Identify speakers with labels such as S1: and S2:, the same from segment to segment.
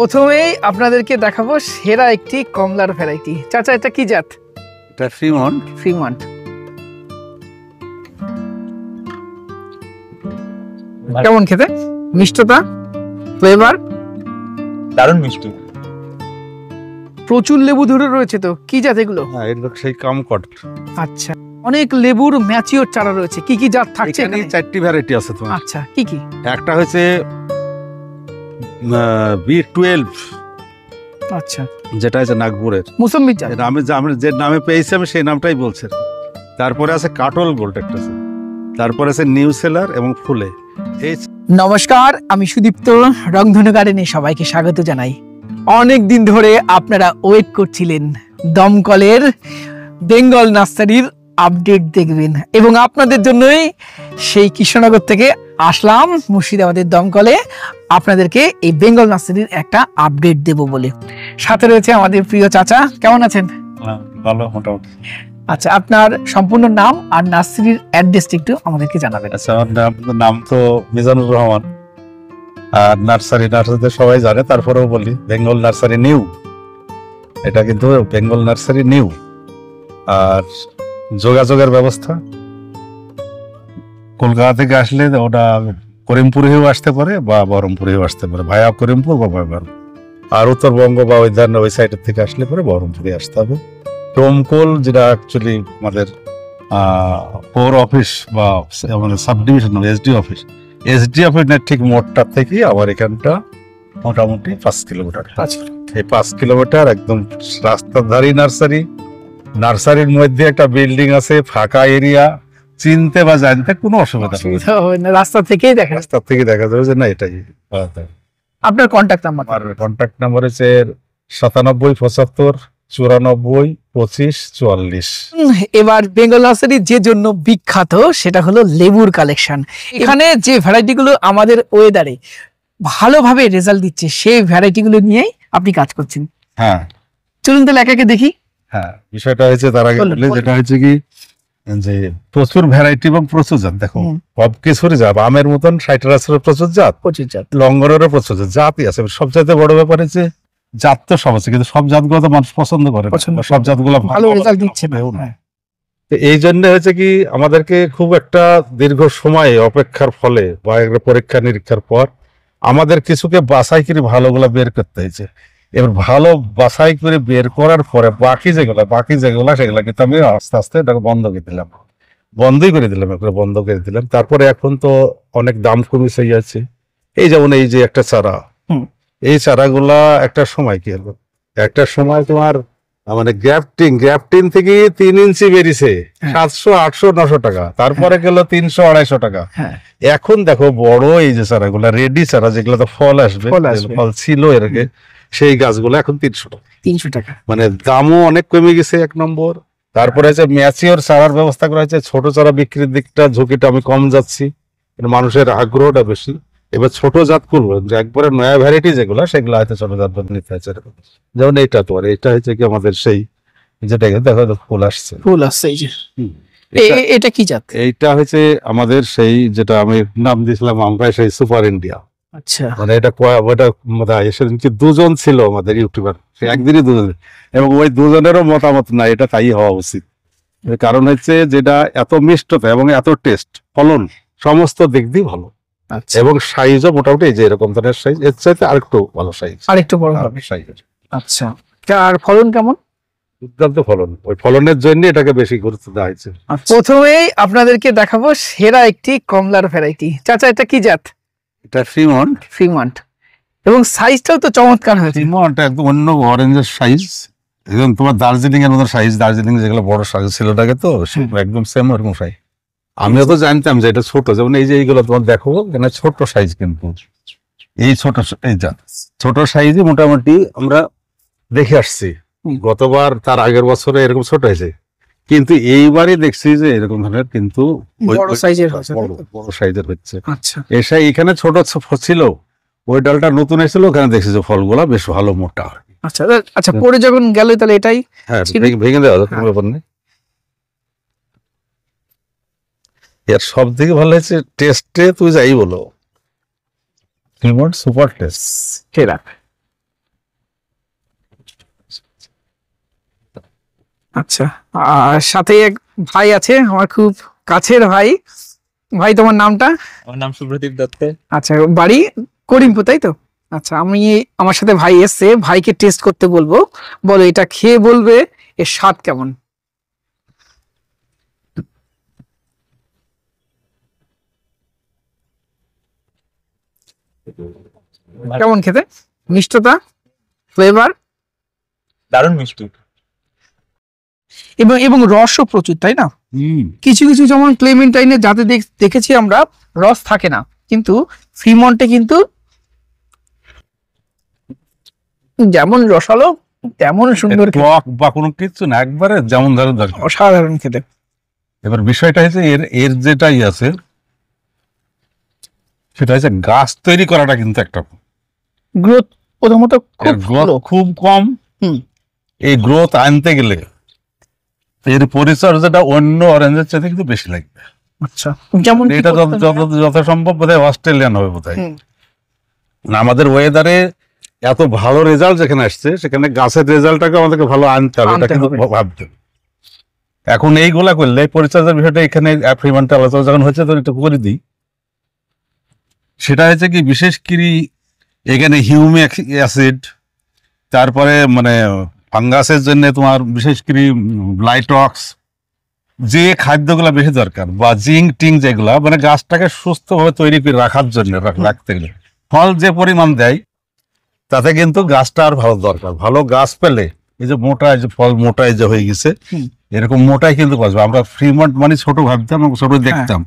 S1: প্রথমেই আপনাদেরকে দেখাবো সেরা একটি কমলার ভ্যারাইটি। চাচা এটা কি জাত?
S2: এটা ফ্রিমন্ট।
S1: ফ্রিমন্ট কেমন খেতে? মিষ্টতা, ফ্লেভার
S2: দারুণ মিষ্টি।
S1: প্রচুর লেবু ধরে রয়েছে। তো কি জাত এগুলো?
S2: হ্যাঁ, এগুলো সেই কামকট।
S1: আচ্ছা, অনেক লেবুর ম্যাচিওর চারা রয়েছে। কি কি জাত থাকছে
S2: এখানে
S1: এখানে?
S2: 4টি ভ্যারাইটি আছে তোমার।
S1: আচ্ছা, কি কি?
S2: একটা হচ্ছে B12,
S1: আচ্ছা,
S2: যেটা আছে নাগপুরের
S1: মুসম্বি জাত।
S2: আমি যে নামে পেয়েছি আমি সেই নামটাই বলছি। তারপরে আছে কাটল গোল্ড একটা আছে, তারপরে আছে নিউ সেলার এবং ফুলে। এই
S1: নমস্কার, আমি সুদীপ্ত। রংধনু গার্ডেনে সবাইকে স্বাগত জানাই। অনেক দিন ধরে আপনারা ওয়েট করছিলেন দমকলের বেঙ্গল নার্সারির আপডেট দেখবেন, এবং আপনাদের জন্যই সেই কৃষ্ণনগর থেকে আসলাম মুর্শিদাবাদের দমকলে আপনাদেরকে এই বেঙ্গল নার্সারির একটা আপডেট দেব বলে। সাথে রয়েছে আমাদের প্রিয় চাচা। কেমন আছেন?
S2: ভালো মোটামুটি।
S1: আচ্ছা, আপনার সম্পূর্ণ নাম আর নার্সারির অ্যাড্রেসটা একটু আমাদেরকে জানাবেন।
S2: আচ্ছা, আমার নাম তো মিজানুর রহমান, আর নার্সারিতে সবাই জানে, তারপরেও বলি বেঙ্গল নার্সারি নিউ। এটা কিন্তু বেঙ্গল নার্সারি নিউ। আর যোগাযোগের ব্যবস্থা কলকাতা থেকে আসলে ওটা করিমপুর হয়েও আসতে পারে বা বহরমপুর হয়েও আসতে পারে, ভায়া করিমপুর বা ভায়া। আর উত্তরবঙ্গ বা ওই ধরনের ওই সাইডের থেকে আসলে পরে বহরমপুরে আসতে হবে। ডোমকল, যেটা অ্যাকচুয়ালি আমাদের পৌর অফিস বা আমাদের সাব ডিভিশন এসডি অফিস, ঠিক মোড়টা থেকে আমার এখানটা মোটামুটি 5 কিলোমিটার। এই 5 কিলোমিটার একদম রাস্তার ধারেই নার্সারি। নার্সারির মধ্যে একটা বিল্ডিং আছে, ফাঁকা এরিয়া, চিনতে বা জানতে কোনো অসুবিধা
S1: হয় না, রাস্তা থেকেই দেখা
S2: যাবে যে না এটাই।
S1: আপনার কন্ট্যাক্ট নাম্বার?
S2: আমার কন্ট্যাক্ট নাম্বার হচ্ছে 97 75 94 25 44।
S1: এবার বেঙ্গল নার্সারি যে জন্য বিখ্যাত সেটা হলো লেবুর কালেকশন। এখানে যে ভ্যারাইটি গুলো আমাদের ওয়েদারে ভালোভাবে রেজাল্ট দিচ্ছে সেই ভ্যারাইটি গুলো নিয়েই আপনি কাজ করছেন।
S2: হ্যাঁ,
S1: চলুন তাহলে একে একে দেখি।
S2: হ্যাঁ, বিষয়টা হচ্ছে তার আগে বলে, যেটা হচ্ছে কি যে প্রচুর ভ্যারাইটি এবং প্রচুর জাত। দেখো, সব কিছুরই জাত। আমের মতন সাইট্রাসের প্রচুর জাত, লঙ্গরেরও প্রচুর জাতই আছে। সবচাইতে বড় ব্যাপার হচ্ছে জাত তো সব আছে, কিন্তু সব জাতগুলো তো মানুষ পছন্দ করে, সব জাতগুলো ভালো
S1: রেজাল্ট দিচ্ছে না।
S2: এই জন্য হচ্ছে কি আমাদেরকে খুব একটা দীর্ঘ সময় অপেক্ষার ফলে বা পরীক্ষা নিরীক্ষার পর আমাদের কিছুকে বাছাই করে ভালোগুলা বের করতে হয়েছে। এবার ভালো বাছাই করে বের করার পরে বাকি যেগুলা সেগুলা কিন্তু আমি আস্তে আস্তে এটাকে বন্ধই করে দিলাম। তারপরে এখন তো অনেক দাম কমেছে যাচ্ছে। এই যেমন এই যে একটা চারা, এই চারাগুলা একটা সময় কি হলো, একটা সময় তোমার মানে গ্রাফটিং থেকে 3 ইঞ্চি বেরিয়েছে 700 800 900 টাকা, তারপরে গেল 300 250 টাকা। এখন দেখো বড় এই যে চারাগুলা, রেডি চারা, যেগুলো তো ফল আসবে, ফল ছিল এর আগে, সেই গাছগুলো এখন 300 টাকা। মানে দামও অনেক কমে গেছে, 1 নম্বর। তারপরে হচ্ছে ম্যাচিওর চারার ব্যবস্থা করা হয়েছে। ছোট চারা বিক্রির দিকটা ঝুঁকিটা আমি কম যাচ্ছি, মানুষের আগ্রহটা বেশি। এবার ছোট জাত করবো, একবারে নয়া ভ্যারাইটি যেগুলো, সেগুলো হয়তো ছোট জাত নিতে হয়েছে। যেমন এইটা তোমার, এটা হচ্ছে কি আমাদের সেই যেটা দেখো ফুল আসছে।
S1: এটা কি জাত?
S2: এইটা হচ্ছে আমাদের সেই, যেটা আমি নাম দিয়েছিলাম আমরা সেই সুপার ইন্ডিয়া।
S1: আচ্ছা,
S2: মানে এটা সেদিনকে 2জন ছিল আমাদের ইউটিউবার, সে একদিনই 2জন, এবং ওই 2জনেরও মতামত না এটা তাই হওয়া উচিত। কারণ হচ্ছে যেটা এত মিষ্টতা এবং এত টেস্ট, ফলন সমস্ত দিক দিয়ে ভালো, এবং সাইজও মোটামুটি এই যে এরকম ধরনের সাইজ, এর চাইতে আরেকটু ভালো সাইজ,
S1: আরেকটু বড় সাইজ। আচ্ছা, আর ফলন কেমন?
S2: দুর্দান্ত ফলন। ওই ফলনের জন্য এটাকে বেশি গুরুত্ব দেওয়া হয়েছে।
S1: প্রথমেই আপনাদেরকে দেখাবো সেরা একটি কমলার ভ্যারাইটি। চাচা এটা কি জাত?
S2: এটা ফ্রিমন্ট,
S1: এবং সাইজটাও তো চমৎকার হয়েছে।
S2: ফ্রিমন্ট একদম অন্য অরেঞ্জের সাইজ, একদম তোমার দার্জিলিং এর মতো সাইজ। দার্জিলিং যেগুলো বড় সাইজ ছিল ওটাকে, তো একদম সেম ওরকম সাইজ। আমিও তো জানতাম যে এটা ছোট, যেমন এই যে এইগুলো তোমার দেখো, এখানে ছোট সাইজ, কিন্তু এই ছোট সাইজে মোটামুটি আমরা দেখে আসছি। গতবার তার আগের বছরে এরকম ছোট হয়েছে, কিন্তু এইবারই দেখছি যে এরকম ধরনের কিন্তু
S1: বড় সাইজের
S2: হচ্ছে। এসে এখানে ছোট ছিল, ওই ডালটা নতুন এসেছিল, ওখানে দেখছি যে ফলগুলা বেশ ভালো মোটা।
S1: আচ্ছা, পরে যখন গেল তাহলে এটাই
S2: ভেঙে দেওয়া কোনো ব্যাপার নেই। এর সব থেকে ভালো হয়েছে টেস্টে, তুই যাই বলো, সুপার টেস্ট।
S1: আচ্ছা, আর সাথে এক ভাই আছে আমার খুব কাছের ভাই। ভাই তোমার নামটা?
S3: আমার নাম সুব্রদীপ দত্ত।
S1: আচ্ছা, বাড়ি করিমপুর তাই তো? আচ্ছা, আমার সাথে ভাই এসছে, ভাইকে টেস্ট করতে বলবো। বলো, এটা খেয়ে বলবে এর স্বাদ কেমন। কেমন খেতে? মিষ্টতা, ফ্লেভার
S3: দারুণ মিষ্টি
S1: এবং এবং রসও প্রচুর, তাই না? কিছু কিছু যেমন ক্লেমেন্টাইনে যাতে দেখেছি আমরা রস থাকে না, কিন্তু ফ্রিমন্টে কিন্তু যেমন রসালো তেমন সুন্দর খেতে,
S2: টক বা কোনো কিছু না, একবারে যেমন ধরো দরকার।
S1: অসাধারণ খেতে।
S2: এবার বিষয়টা হচ্ছে এর এর যেটাই আছে সেটা হচ্ছে গাছ তৈরি করাটা কিন্তু একটা
S1: গ্রোথ প্রথমত খুব
S2: গ্রোথ
S1: slow।
S2: খুব কম।
S1: হুম।
S2: এই গ্রোথ আনতে গেলে এর পরিচর্যাটা অন্য অরেঞ্জের চাইতে কিন্তু বেশি লাগবে।
S1: আচ্ছা, যেমন কি
S2: এটা
S1: করতে হবে?
S2: যত সম্ভব বোধহয় অস্ট্রেলিয়ান হবে বোধহয়।
S1: হুম।
S2: না, আমাদের ওয়েদারে এত ভালো রেজাল্ট যেখানে আসছে সেখানে গাছের রেজাল্টটাকে আমাদেরকে ভালো আনতে হবে, এটা
S1: আনতে
S2: কিন্তু
S1: হবে।
S2: ভাবতে হবে। এখন এইগুলা করলে এই পরিচর্যার বিষয়টা এখানে ফ্রিমন্টে আলোচনা যখন হচ্ছে তখন একটু করে দিই। সেটা হচ্ছে কি, বিশেষ করে এখানে হিউমিক অ্যাসিড, তারপরে মানে ফাঙ্গাসের জন্য তোমার বিশেষ করে ব্লাইটক্স, যে খাদ্যগুলো বেশি দরকার, বা জিঙ্ক টিং যেগুলা মানে গাছটাকে সুস্থভাবে তৈরি করে রাখার জন্য রাখতে গেলে ফল যে পরিমাণ দেয় তাতে কিন্তু গাছটা আর ভালো দরকার। ভালো গাছ পেলে এই যে মোটা, এই যে ফল মোটা এই যে হয়ে গেছে,
S1: হুম।
S2: এরকম মোটাই কিন্তু বাঁচবে। আমরা ফ্রিমন্ট মানে ছোট ভাবতাম, ছোট দেখতাম,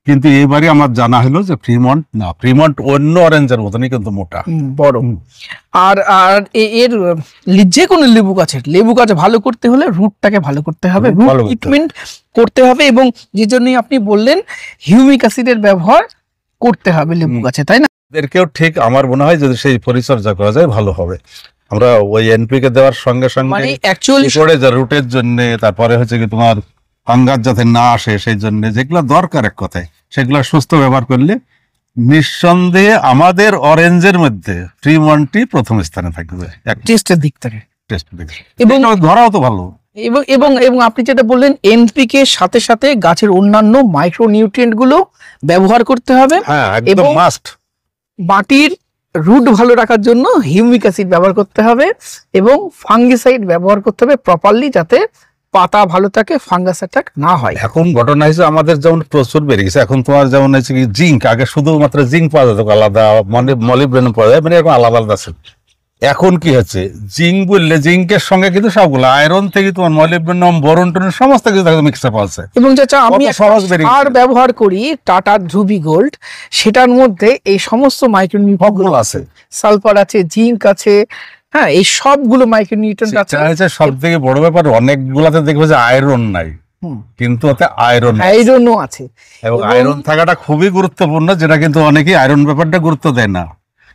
S2: কিন্তু এইবারই আমার জানা হলো যে ফ্রিমন্ট না, ফ্রিমন্ট অন্য অরেঞ্জের মতনই কিন্তু মোটা,
S1: বড়। আর আর এর যে কোনো লেবু গাছ ভালো করতে হলে রুটটাকে ভালো করতে হবে, রুট
S2: ভালো করতে হবে।
S1: ট্রিটমেন্ট করতে হবে, এবং যে জন্যই আপনি বললেন হিউমিক অ্যাসিডের ব্যবহার করতে হবে লেবু গাছে, তাই না?
S2: এদেরকেও ঠিক আমার মনে হয় যদি সেই পরিচর্যা করা যায় ভালো হবে। আমরা ওই এনপিকে দেওয়ার সঙ্গে
S1: মানে
S2: সঙ্গে
S1: অ্যাকচুয়ালি
S2: করে যে রুটের জন্য, তারপরে হচ্ছে কি তোমার ফাঙ্গাস যাতে না আসে সেই জন্য যেগুলো দরকার এক কথায় সেগুলো সুস্থ ব্যবহার করলে নিঃসন্দেহে আমাদের অরেঞ্জের মধ্যে ফ্রিমন্টই প্রথম স্থানে থাকবে
S1: টেস্টের দিক থেকে।
S2: টেস্ট দেখে।
S1: এবং
S2: এবং ধরাও তো ভালো।
S1: এবং এবং এবং আপনি যেটা বললেন এনপিকে সাথে সাথে গাছের অন্যান্য মাইক্রোনিউট্রিয়েন্ট গুলো ব্যবহার করতে হবে,
S2: হ্যাঁ, একদম
S1: এবং
S2: মাস্ট।
S1: মাটির রুট ভালো রাখার জন্য হিউমিক অ্যাসিড ব্যবহার করতে হবে, এবং ফাঙ্গিসাইড ব্যবহার করতে হবে প্রপারলি, যাতে পাতা ভালো থাকে, ফাঙ্গাস অ্যাটাক না হয়।
S2: এখন ঘটনা হয়েছে আমাদের যেমন প্রচুর বেড়ে গেছে, এখন তোমার যেমন হচ্ছে কি জিঙ্ক, আগে শুধুমাত্র জিঙ্ক পাওয়া যেত আলাদা, মানে মলিবডেনাম পাওয়া যায়, মানে এরকম আলাদা আলাদা আছে। এখন কি হচ্ছে, জিঙ্ক বললে জিঙ্কের সঙ্গে কিন্তু সবগুলো আয়রন থেকে তোমার মলিবডেনাম, বোরন টোরন সমস্ত কিছু মিক্সার পাওয়া যায়।
S1: এবং চাচা আমি
S2: কত সহজ বেরিয়ে
S1: সার
S2: গেছে।
S1: ব্যবহার করি টাটা ধ্রুবি গোল্ড, সেটার মধ্যে এই সমস্ত মাইক্রোনিউট্রিয়েন্ট
S2: সবগুলো আছে।
S1: সালফার আছে, জিঙ্ক আছে, হ্যাঁ, এই সবগুলো মাইক্রোনিউট্রিয়েন্ট আছে।
S2: সেটা হচ্ছে সব থেকে বড় ব্যাপার, অনেকগুলাতে দেখবে যে আয়রন নাই,
S1: হুম।
S2: কিন্তু ওতে আয়রন আছে।
S1: আয়রনও আছে,
S2: এবং
S1: এবং-
S2: আয়রন থাকাটা খুবই গুরুত্বপূর্ণ, যেটা কিন্তু অনেকেই আয়রন ব্যাপারটা গুরুত্ব দেয় না,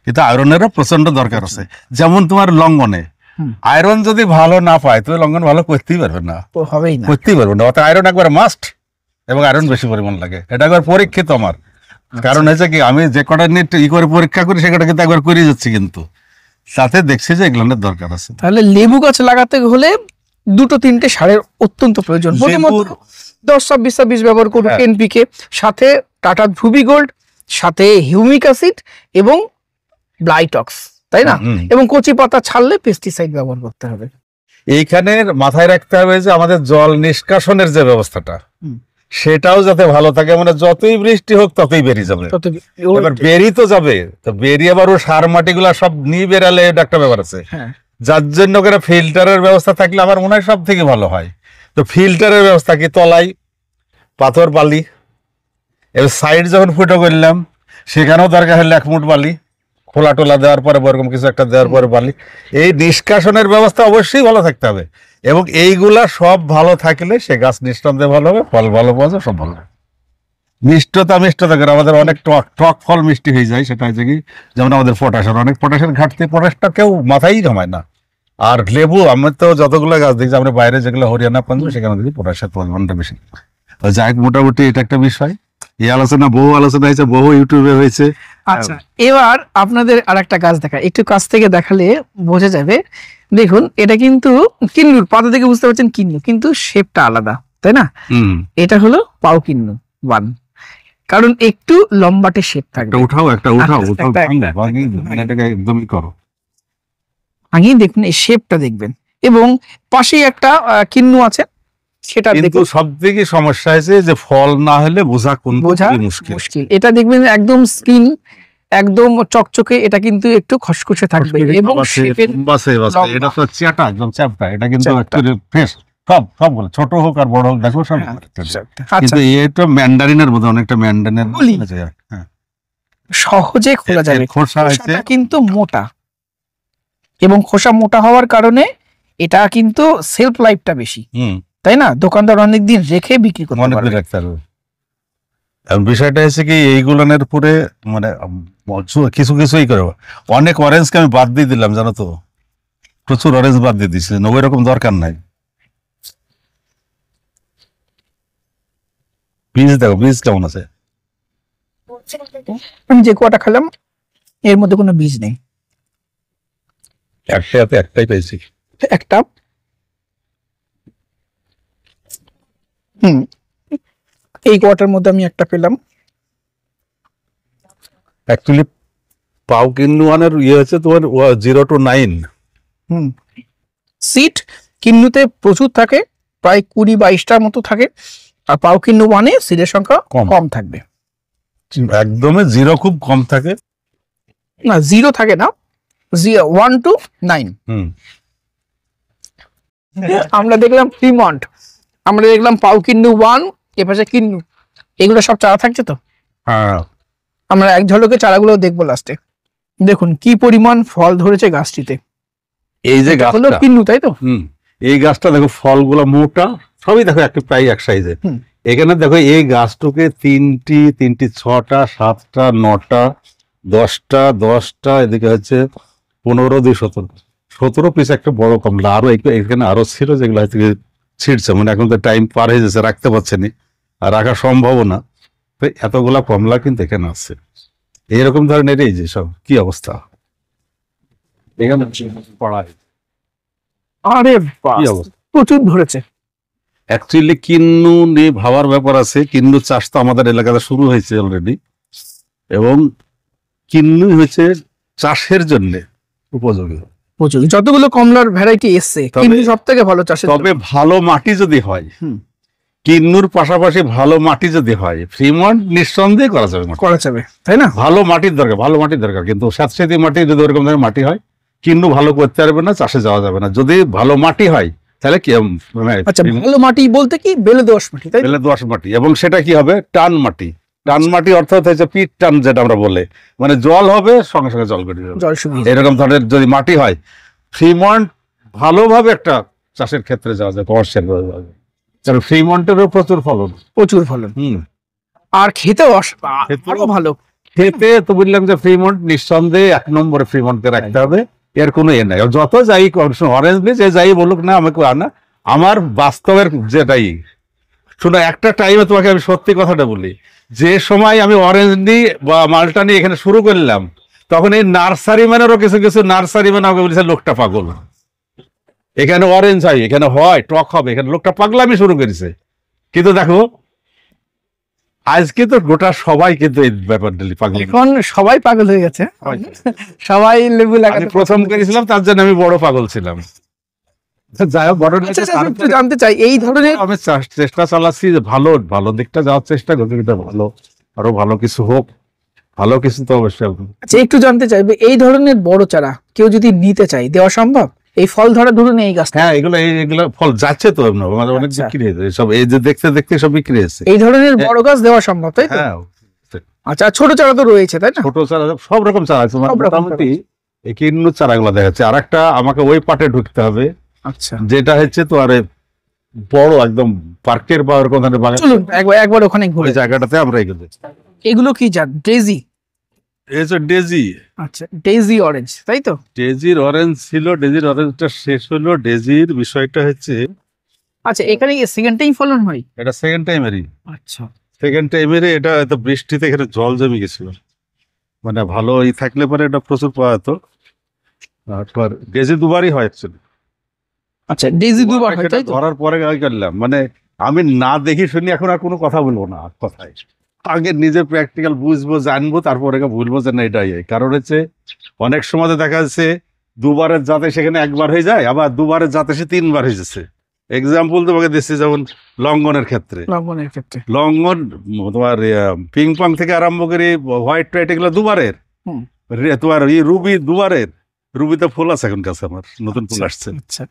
S2: কিন্তু আয়রনেরও প্রচন্ড দরকার আছে। যেমন তোমার লঙ্ঘনে
S1: হুম।
S2: আয়রন যদি ভালো না পায় তুমি লঙ্ঘন ভালো করতেই পারবে না,
S1: তো হবেই না।
S2: করতেই পারবে না। ওতে আয়রন একবার মাস্ট, এবং আয়রন বেশি পরিমাণ লাগে। এটা একবার পরীক্ষিত আমার, কারণ হচ্ছে কি আমি যে কটা নিয়ে করে পরীক্ষা করি সে কটা কিন্তু একবার করে যাচ্ছি, কিন্তু সাথে দেখছি যে এগুলোর দরকার আছে।
S1: তাহলে লেবু গাছ লাগাতে হলে দুটো তিনটে সারের অত্যন্ত প্রয়োজন। প্রথমত
S2: লেবুর-
S1: 10-26-26 ব্যবহার করুন
S2: হ্যাঁ।
S1: এনপিকে, সাথে টাটা ধ্রুবি গোল্ড, সাথে হিউমিক অ্যাসিড এবং ব্লাইটক্স, তাই না?
S2: হুম।
S1: এবং কচি পাতা ছাড়লে পেস্টিসাইড ব্যবহার করতে হবে।
S2: এইখানে মাথায় রাখতে হবে যে আমাদের জল নিষ্কাশনের যে ব্যবস্থাটা
S1: হুম।
S2: সেটাও যাতে ভালো থাকে, মানে যতই বৃষ্টি হোক ততই বেরিয়ে যাবে। এবার বেরি তো যাবে, তো বেরিয়ে আবার ও সার মাটিগুলা সব নিয়ে বেরালে এটা একটা ব্যাপার আছে,
S1: হ্যাঁ,
S2: যার জন্য করে ফিল্টারের ব্যবস্থা থাকলে আমার মনে হয় সব থেকে ভালো হয়। তো ফিল্টারের ব্যবস্থা কি, তলায় পাথর বালি, এবার সাইড যখন ফুটো করলাম সেখানেও দরকার হলে 1 মুঠ বালি, খোলা টোলা দেওয়ার পরে এরকম কিছু একটা দেওয়ার পরে বালি। এই নিষ্কাশনের ব্যবস্থা অবশ্যই ভালো থাকতে হবে, এবং এইগুলা সব ভালো থাকলে সে গাছ নিঃসন্দেহে ভালো হবে, ফল ভালো পাওয়া যায়, সব ভালো হবে। মিষ্টতা করে আমাদের অনেক টক টক ফল মিষ্টি হয়ে যায়, সেটা হচ্ছে কি যেমন আমাদের পটাশের ঘাটতি, পটাশটা কেউ মাথায় ঘামায় না। আর লেবু, আমি তো যতগুলো গাছ দেখছি আমরা বাইরে যেগুলো হরিয়ানা পাঞ্জাব সেখানে দেখি পটাশের পরিমাণটা বেশি। তো যাই হোক, মোটামুটি এটা একটা বিষয়। এই আলোচনা বহু আলোচনা হয়েছে, বহু ইউটিউবে হয়েছে।
S1: আচ্ছা, এবার আপনাদের আরেকটা গাছ দেখা, একটু কাছ থেকে দেখালে বোঝা যাবে। দেখুন, এটা কিন্তু কিন্নুর, পাতা থেকে বুঝতে পারছেন কিন্নু, কিন্তু শেপটা আলাদা, তাই না? এটা হলো পাও কিন্নু ওয়ান, কারণ একটু লম্বাটে শেপ থাকবে।
S2: উঠাও একটা উঠাও
S1: আচ্ছা,
S2: উঠাও,
S1: একটা-
S2: মানে এটাকে একদমই করো।
S1: আগে দেখুন এই শেপটা দেখবেন, এবং পাশেই একটা কিন্নু আছে, সেটা
S2: কিন্তু
S1: দেখুন
S2: সব থেকে সমস্যা হয়েছে যে ফল না হলে বোঝা কোনটা
S1: বোঝা
S2: খুবই মুশকিল।
S1: মুশকিল। এটা দেখবেন একদম স্কিন একদম চকচকে, এটা কিন্তু একটু খসখসে থাকবে এবং শেপের লম্বা।
S2: এটা তো চ্যাটা, একদম চ্যাপটা, এটা কিন্তু
S1: চ্যাপ্টা।
S2: একটু ফ্রেশ। সবগুলো ছোট হোক আর বড় হোক, দেখো সব।
S1: হ্যাঁ, আচ্ছা,
S2: কিন্তু এটা ম্যান্ডারিনের মতো, অনেকটা ম্যান্ডারিনের
S1: গুলি।
S2: হ্যাঁ,
S1: সহজে খোলা যাবে।
S2: এর খোসা হয়েছে
S1: খোসাটা কিন্তু মোটা, এবং খোসা মোটা হওয়ার কারণে এটা কিন্তু সেলফ লাইফটা বেশি, তাই না? দোকানদার অনেক দিন রেখে বিক্রি করতে
S2: মনে করে
S1: পারবে।
S2: রাখতে হবে। এখন বিষয়টা হচ্ছে কি, এইগুলোর উপরে মানে কিছু কিছুই করে, অনেক অরেঞ্জকে আমি বাদ দিয়ে দিলাম জানো তো, প্রচুর অরেঞ্জ বাদ দিয়ে দিচ্ছি, ওই রকম দরকার নাই। বীজ দেখো, বীজ কেমন আছে।
S1: আমি যে কুয়াটা খেলাম এর মধ্যে কোনো বীজ নেই,
S2: একটাই পেয়েছি।
S1: একটা এই কুয়াটার মধ্যে আমি একটা পেলাম।
S2: অ্যাকচুয়ালি পাও কিন্নুয়ানের হচ্ছে তোমার 0 to 9।
S1: সিট কিন্নুতে প্রচুর থাকে, প্রায় 20-22টার মতো থাকে, আর পাও কিন্নু ওয়ানে সিটের সংখ্যা
S2: কম।
S1: কম থাকবে।
S2: একদমই 0 খুব কম থাকে।
S1: না, 0 থাকে না, 1 to 9। আমরা দেখলাম ফ্রিমন্ট, আমরা দেখলাম পাও কিন্নু ওয়ান, এপাশে কিন্নু, এগুলো সব চারা থাকছে তো।
S2: হ্যাঁ,
S1: আমরা এক ঝলকে চারাগুলো দেখবো লাস্টে। দেখুন কি পরিমাণ ফল ধরেছে গাছটিতে।
S2: এই যে
S1: এটা হলো
S2: গাছটা,
S1: কিন্নু, তাই তো?
S2: এই গাছটা দেখো, ফলগুলো মোটা, সবই দেখো একটা প্রায় এক সাইজে। এখানে দেখো এই গাছটুকে তিনটি 6টা 7টা 9টা 10টা, এদিকে হচ্ছে 15 2 17 পিস একটা বড় কমলা। আরো এখানে আরো ছিল যেগুলো হয়তো ছিঁড়ছে, মানে এখন তো টাইম পার হয়ে যাচ্ছে, রাখতে পারছে না, আর রাখা সম্ভব না। তো এতগুলা কমলা কিন্তু এখানে আছে, এইরকম ধরনের। এই যে সব কি অবস্থা এখানে পড়ায়,
S1: আরে
S2: কি
S1: বাহ,
S2: অবস্থা।
S1: প্রচুর ধরেছে।
S2: অ্যাকচুয়ালি কিন্নু নিয়ে ভাবার ব্যাপার আছে। কিন্নু চাষ তো আমাদের এলাকাতে শুরু হয়েছে অলরেডি, এবং কিন্নু হচ্ছে চাষের জন্য উপযোগী।
S1: প্রচুর, যতগুলো কমলার ভ্যারাইটি এসছে
S2: তবে-
S1: কিন্তু সব থেকে ভালো চাষের
S2: তবে ভালো মাটি যদি হয়, কিন্নুর পাশাপাশি ভালো মাটি যদি হয়, ফ্রিমন্ট নিঃসন্দেহে করা যাবে।
S1: করা যাবে, তাই না?
S2: ভালো মাটির দরকার, ভালো মাটির দরকার, কিন্তু স্যাঁতসেঁতে মাটি যদি ওরকম ধরনের মাটি হয়, কিন্নু ভালো করতে পারবে না, চাষে যাওয়া যাবে না। যদি ভালো মাটি হয় তাহলে কি মানে
S1: আচ্ছা, ভালো মাটি বলতে কি বেলে দোআঁশ মাটি, তাই তো?
S2: বেলে দোআঁশ মাটি, এবং সেটা কি হবে, টান মাটি। টান মাটি অর্থাৎ হচ্ছে পিট টান, যেটা আমরা বলে, মানে জল হবে সঙ্গে সঙ্গে জল গড়িয়ে যাবে,
S1: জল শুকিয়ে
S2: এরকম ধরনের যদি মাটি হয়, ফ্রিমন্ট ভালোভাবে একটা চাষের ক্ষেত্রে যাওয়া যায়, কমার্শিয়াল ভাবে যাওয়া যায়। কারণ ফ্রিমন্টেরও প্রচুর ফলন।
S1: প্রচুর ফলন, আর খেতেও
S2: খেতেও
S1: আরো ভালো।
S2: খেতে তো বললাম যে ফ্রিমন্ট নিঃসন্দেহে 1 নম্বরে ফ্রিমন্টকে রাখতে হবে, এর কোনো এ নাই। যত যাই অরেঞ্জ বীজ যাই বলুক না, আমাকে আনা, আমার বাস্তবের যেটাই শোনো, একটা টাইমে তোমাকে আমি সত্যি কথাটা বলি, যে সময় আমি অরেঞ্জ নিয়ে বা মালটা নিয়ে এখানে শুরু করলাম, তখন এই নার্সারি ম্যানেরও কিছু কিছু নার্সারি ম্যান আমাকে বলেছে লোকটা পাগল, এখানে অরেঞ্জ হয়, এখানে হয় টক হবে, এখানে লোকটা পাগলামি শুরু করেছে। কিন্তু দেখো আজকে তো গোটা সবাই কিন্তু এই ব্যাপারটা পাগল।
S1: এখন সবাই পাগল হয়ে গেছে, সবাই লেবু
S2: আমি
S1: লাগাতে
S2: প্রথম করেছিলাম, তার জন্য আমি বড় পাগল ছিলাম। যাই হোক, বড়
S1: আচ্ছা, আচ্ছা, আমি একটু জানতে চাই এই ধরনের,
S2: আমি চেষ্টা চালাচ্ছি যে ভালো ভালো দিকটা যাওয়ার চেষ্টা করছি, কিন্তু ভালো আরো ভালো কিছু হোক, ভালো কিছু তো অবশ্যই হবে।
S1: আচ্ছা, একটু জানতে চাইবে এই ধরনের বড় চারা কেউ যদি নিতে চায় দেওয়া সম্ভব? এই ফল ধরা ধরুন এই গাছ,
S2: হ্যাঁ, এগুলো ফল যাচ্ছে তো, আমাদের অনেক
S1: আচ্ছা।
S2: বিক্রি হয়েছে সব, এই যে দেখতে দেখতে সব বিক্রি হয়েছে।
S1: এই ধরনের বড় গাছ দেওয়া সম্ভব, তাই তো?
S2: হ্যাঁ,
S1: আচ্ছা, ছোট চারা তো রয়েছে, তাই না?
S2: ছোট চারা সব রকম চারা আছে,
S1: সব রকম
S2: মোটামুটি এই কিন্নু চারাগুলো দেখাচ্ছে। আর একটা আমাকে ওই পাটে ঢুকতে হবে,
S1: আচ্ছা,
S2: যেটা হচ্ছে তো আরে বড় একদম পার্কের বা ওরকম ধরনের বাগান,
S1: চলুন একবার ওখানে
S2: ওই
S1: ঘুরে।
S2: জায়গাটাতে আমরা এগোতে।
S1: এগুলো কি জাত? ডেজি?
S2: এই যে ডেজি,
S1: আচ্ছা, ডেজি অরেঞ্জ, তাই তো?
S2: ডেজির অরেঞ্জ ছিল, ডেজির অরেঞ্জটা শেষ হলো। ডেজির বিষয়টা হচ্ছে
S1: আচ্ছা, এখানে সেকেন্ড টাইম ফলন হয়?
S2: এটা সেকেন্ড টাইমেরই।
S1: আচ্ছা,
S2: সেকেন্ড টাইমের এটা এত বৃষ্টিতে এখানে জল জমে গেছিল, মানে ভালো থাকলে পরে এটা প্রচুর পাওয়া যেত। তারপর ডেজি দুবারই হয় অ্যাকচুয়ালি।
S1: আচ্ছা, ডেজি দুবার হয় তাই তো?
S2: ধরার পরে করলাম, মানে আমি না দেখি শুনি এখন আর কোনো কথা বলবো না কথায়, আগে নিজে প্র্যাকটিক্যাল বুঝবো জানবো তারপরে বলবো যে না এটাই। কারণ হচ্ছে অনেক সময় দেখা যাচ্ছে দুবারের জাতে সেখানে একবার হয়ে যায়, আবার দুবারের জাতে সে তিনবার হয়ে যাচ্ছে। এক্সাম্পল তোমাকে দিচ্ছি, যেমন লঙ্ঘনের ক্ষেত্রে,
S1: লঙ্ঘনের ক্ষেত্রে
S2: লঙ্ঘন তোমার পিং পং থেকে আরম্ভ করে হোয়াইট টাইট এগুলো দুবারের,
S1: হুম।
S2: তোমার রুবি দুবারের। রুবিতে ফুল আছে এখন কাছে আমার, নতুন ফুল আসছে।
S1: আচ্ছা,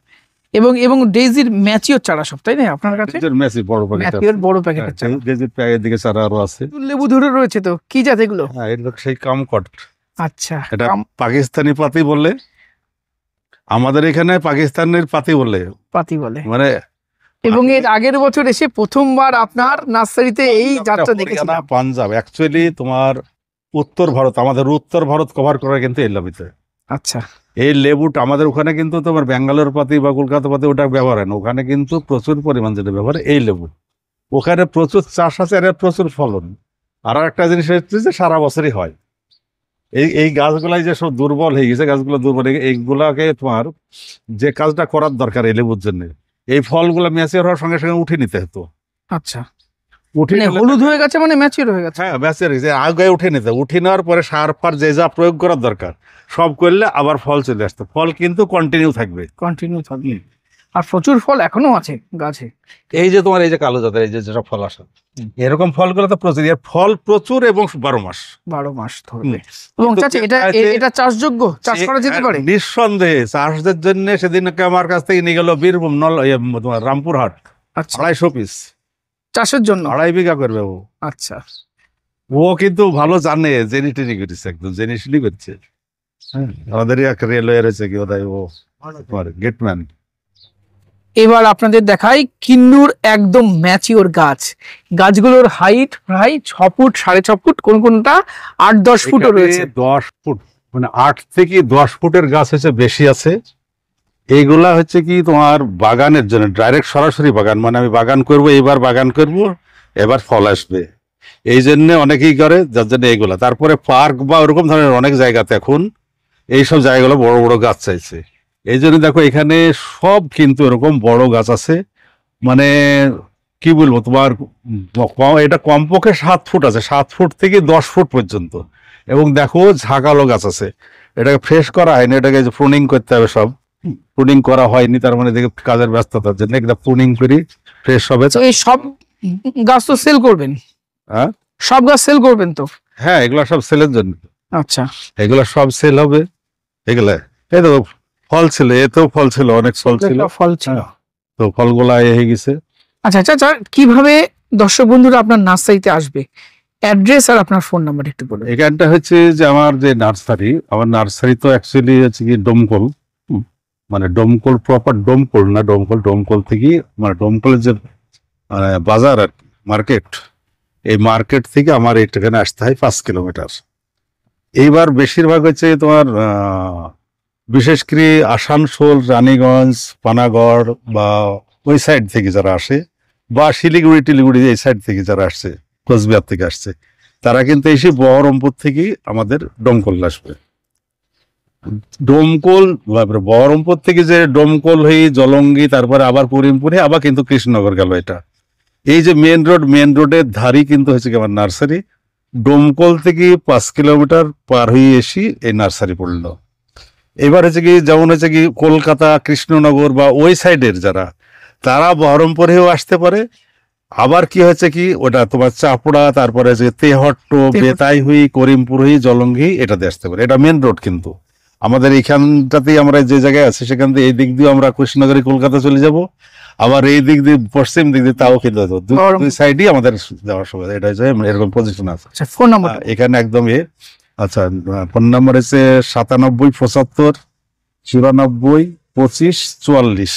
S1: এবং ডেজির ম্যাচিওর চারা সব তাই না আপনার কাছে?
S2: মেসি বড় প্যাকেট আছে,
S1: ম্যাচিওর বড় প্যাকেটের চারা।
S2: ডেজির প্যাকেট দিকে চারা আরো আছে।
S1: লেবু ধরে রয়েছে তো, কি জাত এগুলো?
S2: হ্যাঁ, এটা সেই কামকট।
S1: আচ্ছা,
S2: এটা পাকিস্তানি পাতি বলে, আমাদের এখানে পাকিস্তানের পাতি বলে,
S1: পাতি বলে।
S2: মানে
S1: এবং এর আগের বছর এসে প্রথমবার আপনার নার্সারিতে এই জাতটা দেখেছিলাম।
S2: পাঞ্জাব অ্যাকচুয়ালি তোমার উত্তর ভারত, আমাদের উত্তর ভারত কভার করে কিন্তু এই লেবুতে।
S1: আচ্ছা,
S2: এই লেবুটা আমাদের ওখানে কিন্তু তোমার ব্যাঙ্গালোর পাতি বা কলকাতা পাতি ওটা ব্যবহার হয় না, ওখানে কিন্তু প্রচুর পরিমাণ যেটা ব্যবহার এই লেবু। ওখানে প্রচুর চাষ আছে আর প্রচুর ফলন। আর একটা জিনিস হচ্ছে যে সারা বছরই হয়। এই গাছগুলাই যে সব দুর্বল হয়ে গেছে, গাছগুলো দুর্বল হয়ে গেছে, এইগুলাকে তোমার যে কাজটা করার দরকার এই লেবুর জন্য, এই ফলগুলো ম্যাচিওর হওয়ার সঙ্গে সঙ্গে উঠে নিতে হতো।
S1: আচ্ছা,
S2: উঠে
S1: মানে হলুদ হয়ে গেছে মানে ম্যাচিওর হয়ে গেছে।
S2: হ্যাঁ, ম্যাচিওর হয়ে গেছে, আগে উঠে নিতে, উঠে নেওয়ার পরে সার ফার যে যা প্রয়োগ করার দরকার সব করলে আবার ফল চলে আসতো। ফল কিন্তু কন্টিনিউ থাকবে,
S1: কন্টিনিউ থাকবে। আর প্রচুর ফল এখনো আছে গাছে।
S2: এই যে তোমার এই যে কালো জাতের এই যে যেসব ফল আসে, এরকম ফলগুলো তো প্রচুর, এর ফল প্রচুর এবং 12 মাস।
S1: 12 মাস ধরবে। এবং চাচা এটা চাষযোগ্য, চাষ করা যেতে পারে
S2: নিঃসন্দেহে। চাষের জন্য সেদিনকে আমার কাছ থেকে নিয়ে গেল বীরভূম তোমার রামপুরহাট,
S1: আচ্ছা,
S2: 250 পিস
S1: চাষের জন্য
S2: 2.5 বিঘা করবে ও।
S1: আচ্ছা,
S2: ও কিন্তু ভালো জানে, জেনি টেনি করেছে, একদম জেনি শুনি করছে। আমাদেরই এক রেলওয়ে রয়েছে কি ওটাই, ও তোমার গেটম্যান।
S1: এবার আপনাদের দেখাই কিন্নুর একদম ম্যাচিওর গাছ। গাছগুলোর হাইট প্রায় 6 ফুট 6.5 ফুট, কোনটা 8-10 ফুটও রয়েছে।
S2: 10 ফুট, মানে 8 থেকে 10 ফুটের গাছ হচ্ছে বেশি আছে। এইগুলা হচ্ছে কি তোমার বাগানের জন্য ডাইরেক্ট সরাসরি বাগান, মানে আমি বাগান করব, এবার বাগান করব, এবার ফল আসবে, এই জন্য অনেকেই করে, যার জন্য এইগুলা। তারপরে পার্ক বা ওরকম ধরনের অনেক জায়গাতে এখন এইসব জায়গাগুলো বড় বড় গাছ চাইছে, এই জন্য দেখো এখানে সব কিন্তু এরকম বড় গাছ আছে। মানে কি বলবো তোমার, এটা কমপক্ষে 7 ফুট আছে, 7 ফুট থেকে 10 ফুট পর্যন্ত। এবং দেখো ঝাঁকালো গাছ আছে, এটাকে ফ্রেশ করা হয়নি, এটাকে প্রুনিং করতে হবে, সব প্রুনিং করা হয়নি, তার মানে দেখে কাজের ব্যস্ততার জন্য এটা প্রুনিং করি, ফ্রেশ হবে।
S1: তো এই সব গাছ তো সেল করবেন?
S2: হ্যাঁ,
S1: সব গাছ সেল করবেন তো?
S2: হ্যাঁ, এগুলা সব সেলের জন্য।
S1: আচ্ছা,
S2: এগুলা সব সেল হবে। এগুলা এই তো ফল ছিল, এতেও ফল ছিল, অনেক ফল ছিল,
S1: ফল ছিল,
S2: তো ফলগুলা হয়ে গেছে।
S1: আচ্ছা আচ্ছা, কিভাবে দর্শক বন্ধুরা আপনার নার্সারিতে আসবে, অ্যাড্রেস আর আপনার ফোন নাম্বার একটু বলুন।
S2: এখানটা হচ্ছে যে আমার যে নার্সারি, আমার নার্সারি তো অ্যাকচুয়ালি হচ্ছে কি ডোমকল, মানে ডোমকল প্রপার ডোমকল না, ডোমকল থেকে, মানে ডোমকলের যে বাজার আর মার্কেট, এই মার্কেট থেকে আমার এখানে আসতে হয় 5 কিলোমিটার। এইবার বেশিরভাগ হচ্ছে তোমার বিশেষ করে আসানসোল, রানীগঞ্জ, পানাগড় বা ওই সাইড থেকে যারা আসে, বা শিলিগুড়ি টিলিগুড়ি এই সাইড থেকে যারা আসছে, কোচবিহার থেকে আসছে, তারা কিন্তু এসে বহরমপুর থেকে আমাদের ডোমকল আসবে। ডোমকল বহরমপুর থেকে যে ডোমকল হয়ে জলঙ্গি, তারপরে আবার পুরিমপুরে, আবার কিন্তু কৃষ্ণনগর গেল। এটা এই যে মেন রোডের ধারি কিন্তু হচ্ছে কি আমার নার্সারি। ডোমকল থেকে 5 কিলোমিটার পার হয়ে এসি এই নার্সারি পড়লো। এবার হচ্ছে কি যেমন হচ্ছে কি কলকাতা, কৃষ্ণনগর বা ওই সাইডের যারা, তারা বহরমপুরেও আসতে পারে। আবার কি হচ্ছে কি ওটা তোমার চাপড়া, তারপরে যে তেহট্ট, বেতাই হই, করিমপুর হই, জলঙ্গি, এটাতে আসতে পারে। এটা মেন রোড কিন্তু আমাদের এইখানটাতেই, আমরা যে জায়গায় আছি সেখান থেকে এই দিক দিয়ে আমরা কৃষ্ণনগরে কলকাতা চলে যাব, আবার এই দিক দিয়ে পশ্চিম দিক দিয়ে তাও কিন্তু দুই সাইডই আমাদের যাওয়ার সুবিধা। এটা হচ্ছে এরকম পজিশন আছে।
S1: ফোন নাম্বার
S2: এখানে একদম আচ্ছা, ফোন নাম্বার হচ্ছে 97 75 94 25 44।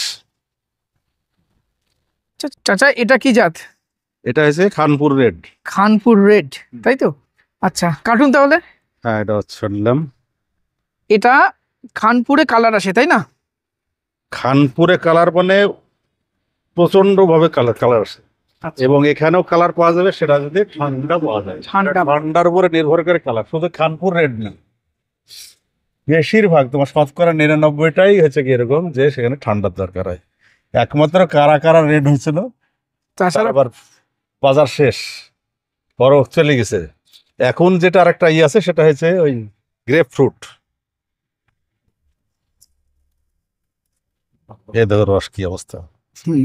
S1: চাচা এটা কি জাত?
S2: এটা হচ্ছে খানপুর রেড।
S1: খানপুর রেড, তাই তো? আচ্ছা, কার্টুন তাহলে।
S2: হ্যাঁ, এটা শুনলাম,
S1: এটা খানপুরে কালার আসে তাই না?
S2: খানপুরে কালার মানে প্রচন্ড ভাবে কালার আসে।
S1: আচ্ছা।
S2: এবং এখানেও কালার পাওয়া যাবে, সেটা যদি ঠান্ডা পাওয়া যায়।
S1: ঠান্ডা।
S2: ঠান্ডার উপরে নির্ভর করে কালার, শুধু খানপুর রেড না, বেশিরভাগ তোমার শতকরা 99টাই হচ্ছে কি এরকম যে সেখানে ঠান্ডার দরকার হয়। একমাত্র কারা কারা রেড হয়েছিল,
S1: তাছাড়া
S2: আবার বাজার শেষ, বরফ চলে গেছে। এখন যেটা আরেকটা আছে সেটা হচ্ছে ওই গ্রেপ ফ্রুট। এ দেখো রস কি অবস্থা।
S1: হুম,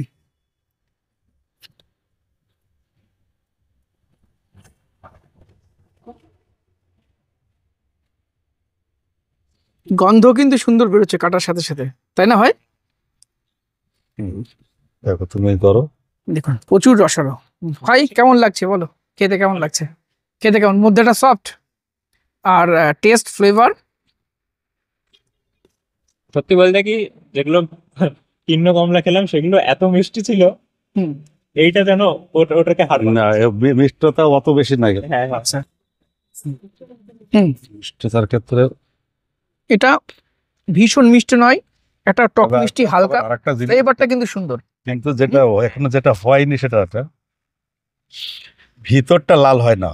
S1: গন্ধ কিন্তু সুন্দর বেরোচ্ছে কাটার সাথে সাথে, তাই না ভাই?
S2: দেখো তুমি করো।
S1: দেখুন প্রচুর রসালো। ভাই কেমন লাগছে বলো, খেতে কেমন লাগছে? খেতে কেমন, মধ্যেটা সফট আর টেস্ট ফ্লেভার?
S3: সত্যি বলতে কি, যেগুলো কিন্ন কমলা খেলাম সেগুলো এত মিষ্টি ছিল,
S1: হুম,
S3: এইটা যেন ওটাকে হার
S2: না, মিষ্টতা অত বেশি নাই।
S3: হ্যাঁ
S1: আচ্ছা। হুম,
S2: মিষ্টতার ক্ষেত্রে
S1: এটা ভীষণ মিষ্টি নয়, একটা টক
S2: আবার-
S1: মিষ্টি হালকা,
S2: আবার আরেকটা জিনিস,
S1: ফ্লেভারটা কিন্তু সুন্দর।
S2: কিন্তু যেটা এখনো যেটা হয়নি সেটা একটা ভিতরটা লাল হয় না,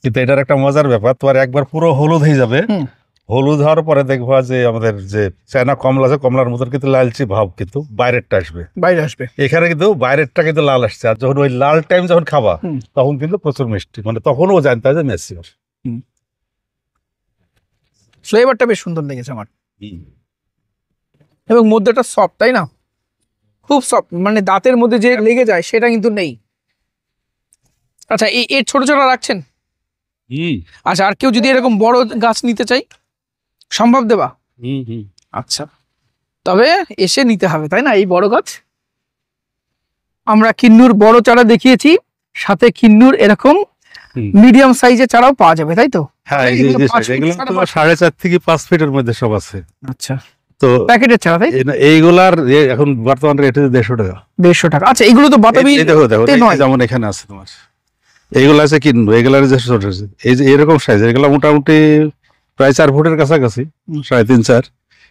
S2: কিন্তু এটার একটা মজার ব্যাপার, তোমার একবার পুরো হলুদ হয়ে যাবে,
S1: হুম।
S2: হলুদ হওয়ার পরে দেখবা যে আমাদের যে চায়না কমলা আছে, কমলার মতন কিন্তু লালচে ভাব কিন্তু বাইরেরটা আসবে।
S1: বাইরে আসবে।
S2: এখানে কিন্তু বাইরেরটা কিন্তু লাল আসছে, আর যখন ওই লাল টাইম যখন খাবা
S1: হুম।
S2: তখন কিন্তু প্রচুর মিষ্টি, মানে তখনও জানতে হয় যে মেসিওর।
S1: ফ্লেভারটা বেশ সুন্দর লেগেছে আমার, এবং মধ্যেটা সফট, তাই না? খুব সফট, মানে দাঁতের মধ্যে যে লেগে যায় সেটা কিন্তু নেই। আচ্ছা, এর ছোট ছোট রাখছেন? আচ্ছা, আর কেউ যদি এরকম বড় গাছ নিতে চাই, সম্ভব দেবা? আচ্ছা, তবে এসে নিতে হবে, তাই না? এই বড় গাছ আমরা কিন্নুর বড় চারা দেখিয়েছি, সাথে কিন্নুর এরকম মিডিয়াম সাইজের চারাও পাওয়া যাবে, তাই তো?
S2: হ্যাঁ, এই
S1: এগুলো
S2: যে
S1: 5
S2: এগুলো
S1: ফুট,
S2: তোমার
S1: 5.5
S2: 4.5 থেকে 5 ফিটের মধ্যে সব আছে।
S1: আচ্ছা,
S2: তো
S1: প্যাকেটের চারা, তাই?
S2: এইগুলার এখন বর্তমান রেট হচ্ছে 150 টাকা।
S1: 150 টাকা। আচ্ছা, এগুলো তো বাতাবি
S2: এই দেখো দেখো,
S1: তে
S2: এই
S1: নয়।
S2: যেমন এখানে আছে তোমার এইগুলো আছে কিনবো, এগুলার যে ছোট আছে, এই যে এরকম সাইজ, এগুলো মোটামুটি প্রায় 4 ফুটের কাছাকাছি, 3.5 4।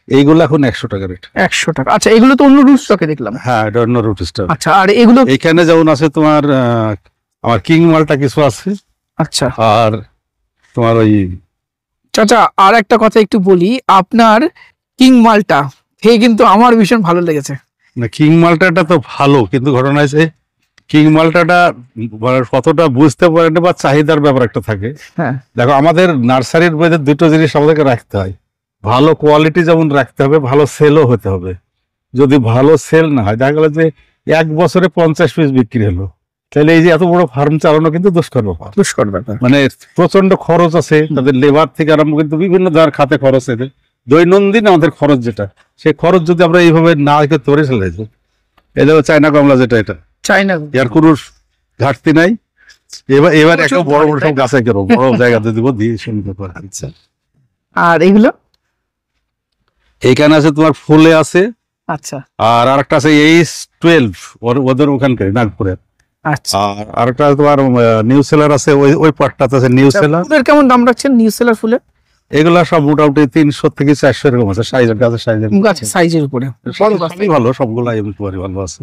S2: এইগুলো এখন 100 টাকা রেট।
S1: 100 টাকা। আচ্ছা, এগুলো তো অন্য রুট স্টকে দেখলাম।
S2: হ্যাঁ, এটা অন্য রুট স্টার।
S1: আচ্ছা, আর এগুলো?
S2: এইখানে যেমন আছে তোমার আমার কিং মালটা কিছু আছে,
S1: আচ্ছা
S2: আর তোমার ওই
S1: চাচা, আর একটা কথা একটু বলি, আপনার কিং মালটা খেয়ে কিন্তু আমার ভীষণ ভালো লেগেছে।
S2: কিং মালটাটা তো ভালো, কিন্তু ঘটনা আছে কিং মালটাটা মানে কতটা বুঝতে পারেন বা চাহিদার ব্যাপার একটা থাকে।
S1: হ্যাঁ,
S2: দেখো আমাদের নার্সারির মধ্যে দুটো জিনিস আমাদেরকে রাখতে হয়, ভালো কোয়ালিটি যেমন রাখতে হবে, ভালো সেলও হতে হবে। যদি ভালো সেল না হয়, দেখা গেল যে 1 বছরে 50 পিস বিক্রি হলো, তাহলে এই যে এত বড় ফার্ম চালানো কিন্তু দুষ্কর ব্যাপার।
S1: দুষ্কর ব্যাপার।
S2: মানে প্রচন্ড খরচ আছে, তাদের লেবার থেকে আরম্ভ কিন্তু বিভিন্ন ধরনের খাতে খরচ আছে, দৈনন্দিন আমাদের খরচ যেটা, সেই খরচ যদি আমরা এইভাবে না করতে পারি, চলে যাবো। এই দেখো চায়না কমলা যেটা, এটা
S1: চাইনা
S2: এর কোনো ঘাটতি নাই। এবার
S1: প্রচুর
S2: একটা বড় বড়
S1: ভারী,
S2: সব গাছে করবো, বড় জায়গাতে দিব, দিয়ে সুন্দর করে। আচ্ছা,
S1: আর এগুলো?
S2: এইখানে আছে তোমার ফুলে আছে,
S1: আচ্ছা
S2: আর আরেকটা আছে H12, ওদের ওখানকার নাগপুরের।
S1: আচ্ছা,
S2: আর আরেকটা তোমার নিউ সেলার আছে, ওই পার্টটাতে আছে নিউ সেলার।
S1: ফুলের কেমন দাম রাখছেন নিউ সেলার ফুলের?
S2: এগুলা সব মোটামুটি 300 থেকে 400 এরকম আছে, সাইজের গাছের সাইজের
S1: গাছের সাইজের উপরে।
S2: সবই ভালো, সবগুলা এমনি ভালো আছে,